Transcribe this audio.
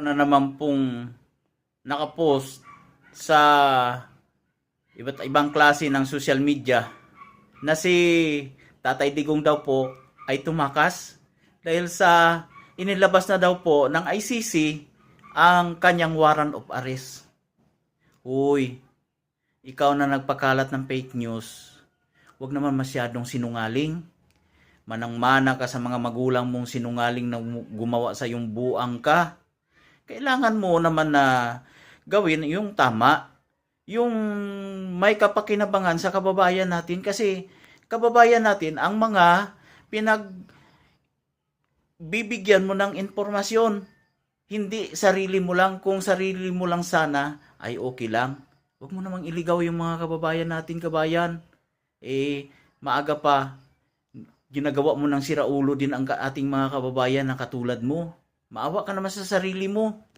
Na naman pong nakapost sa iba't ibang klase ng social media na si Tatay Digong daw po ay tumakas dahil sa inilabas na daw po ng ICC ang kanyang warrant of arrest. Uy, ikaw na nagpakalat ng fake news, huwag naman masyadong sinungaling. Manang-mana ka sa mga magulang mong sinungaling na gumawa sa iyong buang ka. Kailangan mo naman na gawin yung tama, yung may kapakinabangan sa kababayan natin kasi kababayan natin ang mga bibigyan mo ng informasyon. Hindi sarili mo lang. Kung sarili mo lang sana ay okay lang. Huwag mo namang iligaw yung mga kababayan natin, kabayan. Maaga pa ginagawa mo ng siraulo din ang ating mga kababayan na katulad mo. Maawa ka naman sa sarili mo.